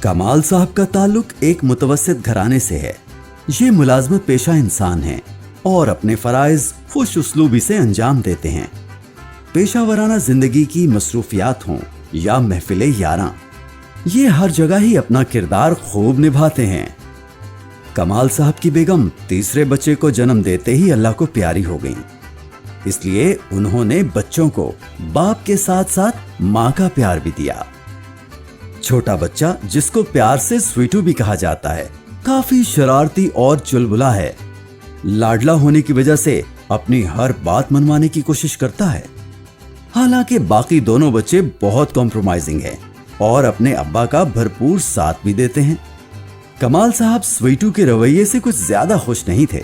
कमाल साहब का ताल्लुक एक मुतवस्सित घराने से है। ये मुलाजमत पेशा इंसान हैं और अपने फराइज खुश उसलूबी से अंजाम देते हैं। पेशा वराना जिंदगी की मसरूफियात हों या महफिले यारां, ये हर जगह ही अपना किरदार खूब निभाते हैं। कमाल साहब की बेगम तीसरे बच्चे को जन्म देते ही अल्लाह को प्यारी हो गईं। इसलिए उन्होंने बच्चों को बाप के साथ साथ माँ का प्यार भी दिया। छोटा बच्चा, जिसको प्यार से स्वीटू भी कहा जाता है, काफी शरारती और चुलबुला है। लाडला होने की वजह से अपनी हर बात मनवाने की कोशिश करता है। हालांकि बाकी दोनों बच्चे बहुत कॉम्प्रोमाइजिंग हैं और अपने अब्बा का भरपूर साथ भी देते हैं। कमाल साहब स्वीटू के रवैये से कुछ ज्यादा खुश नहीं थे।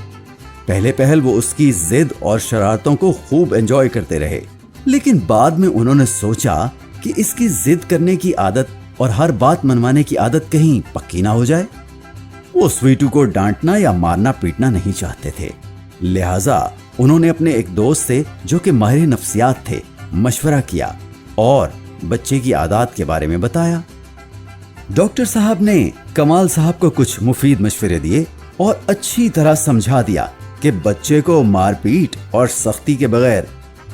पहले पहल वो उसकी जिद और शरारतों को खूब एंजॉय करते रहे, लेकिन बाद में उन्होंने सोचा कि इसकी जिद करने की आदत और हर बात मनवाने की आदत कहीं पक्की ना हो जाए। वो स्वीटू को डांटना या मारना पीटना नहीं चाहते थे, लिहाजा उन्होंने अपने एक दोस्त से, जो कि माहिर नफ्सियात थे, मशवरा किया और बच्चे की आदत के बारे में बताया। डॉक्टर साहब ने कमाल साहब को कुछ मुफीद मशवरे दिए और अच्छी तरह समझा दिया कि बच्चे को मारपीट और सख्ती के बगैर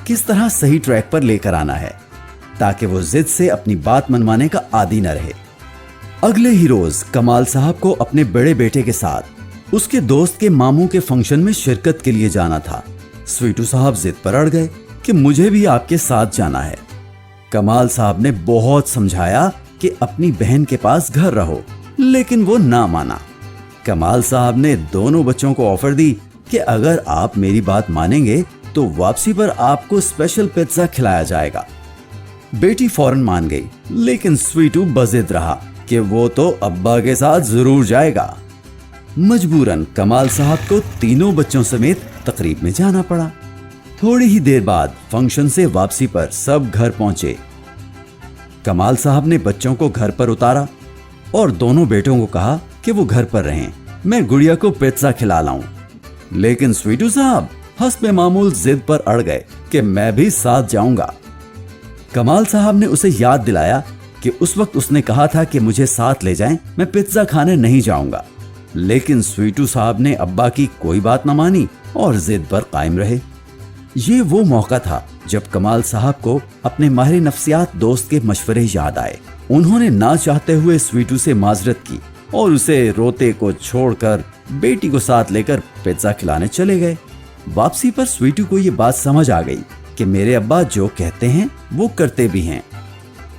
किस तरह सही ट्रैक पर लेकर आना है, ताकि वो जिद से अपनी बात मनवाने का आदी न रहे। अगले ही रोज कमाल साहब को अपने बड़े बेटे के साथ उसके दोस्त के मामू के फंक्शन में शिरकत के लिए जाना था। स्वीटू साहब जिद पर अड़ गए कि मुझे भी आपके साथ जाना है। कमाल साहब ने बहुत समझाया कि अपनी बहन के पास घर रहो, लेकिन वो ना माना। कमाल साहब ने दोनों बच्चों को ऑफर दी कि अगर आप मेरी बात मानेंगे तो वापसी पर आपको स्पेशल पिज्जा खिलाया जाएगा। बेटी फौरन मान गई, लेकिन स्वीटू बजिद रहा कि वो तो अब्बा के साथ जरूर जाएगा। मजबूरन कमाल साहब को तीनों बच्चों समेत तकरीब में जाना पड़ा। थोड़ी ही देर बाद फंक्शन से वापसी पर सब घर पहुंचे। कमाल साहब ने बच्चों को घर पर उतारा और दोनों बेटों को कहा कि वो घर पर रहें, मैं गुड़िया को पिज्जा खिला लाऊं। लेकिन स्वीटू साहब हस्बे मामूल जिद पर अड़ गए कि मैं भी साथ जाऊंगा। कमाल साहब ने उसे याद दिलाया कि उस वक्त उसने कहा था कि मुझे साथ ले जाएं, मैं पिज्जा खाने नहीं जाऊंगा। लेकिन स्वीटू साहब ने अब्बा की कोई बात न मानी और जिद पर कायम रहे। ये वो मौका था जब कमाल साहब को अपने माहिर नफ्सियात दोस्त के मशवरे याद आए। उन्होंने ना चाहते हुए स्वीटू से माजरत की और उसे रोते को छोड़कर बेटी को साथ लेकर पिज्जा खिलाने चले गए। वापसी पर स्वीटू को ये बात समझ आ गई कि मेरे अब्बा जो कहते हैं वो करते भी हैं।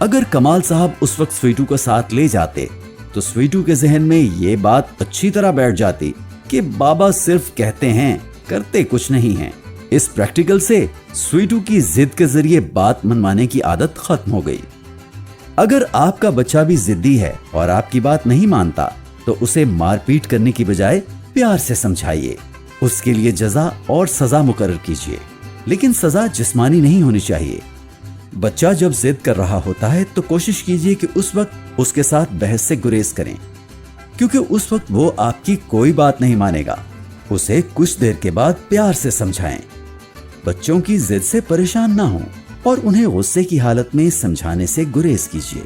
अगर कमाल साहब उस वक्त स्वीटू को साथ ले जाते तो स्वीटू के जहन में ये बात अच्छी तरह बैठ जाती कि बाबा सिर्फ कहते हैं, करते कुछ नहीं हैं। इस प्रैक्टिकल से स्वीटू की जिद के जरिए बात मनवाने की आदत खत्म हो गई। अगर आपका बच्चा भी जिद्दी है और आपकी बात नहीं मानता तो उसे मारपीट करने की बजाय प्यार से समझाइए। उसके लिए जजा और सजा मुकर्रर कीजिए, लेकिन सजा जिस्मानी नहीं होनी चाहिए। बच्चा जब जिद कर रहा होता है तो कोशिश कीजिए कि उस वक्त उसके साथ बहस से गुरेज करें, क्योंकि उस वक्त वो आपकी कोई बात नहीं मानेगा। उसे कुछ देर के बाद प्यार से समझाएं। बच्चों की जिद से परेशान ना हो और उन्हें गुस्से की हालत में समझाने से गुरेज कीजिए।